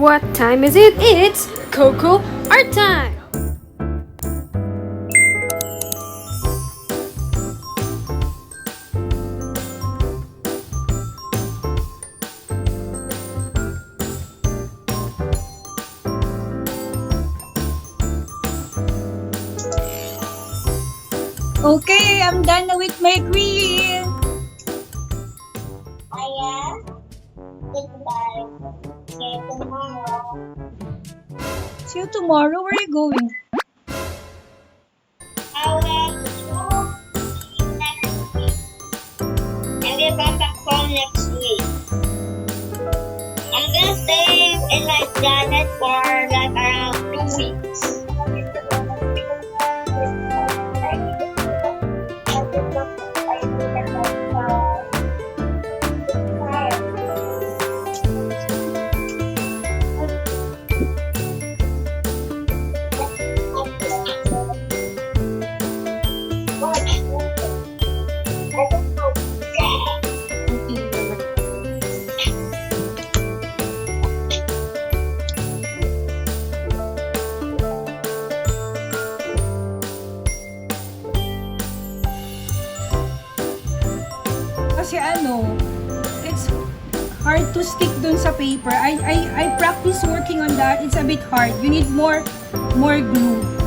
What time is it? It's Coco Art Time! Okay, I'm done na with my queen. Goodbye. See you tomorrow. See you tomorrow. Where are you going? I will go next week. And we'll come back home next week. I'm gonna stay in my planet for like around 2 weeks. Kasi it's hard to stick dun sa paper. I practice working on that. It's a bit hard. You need more glue.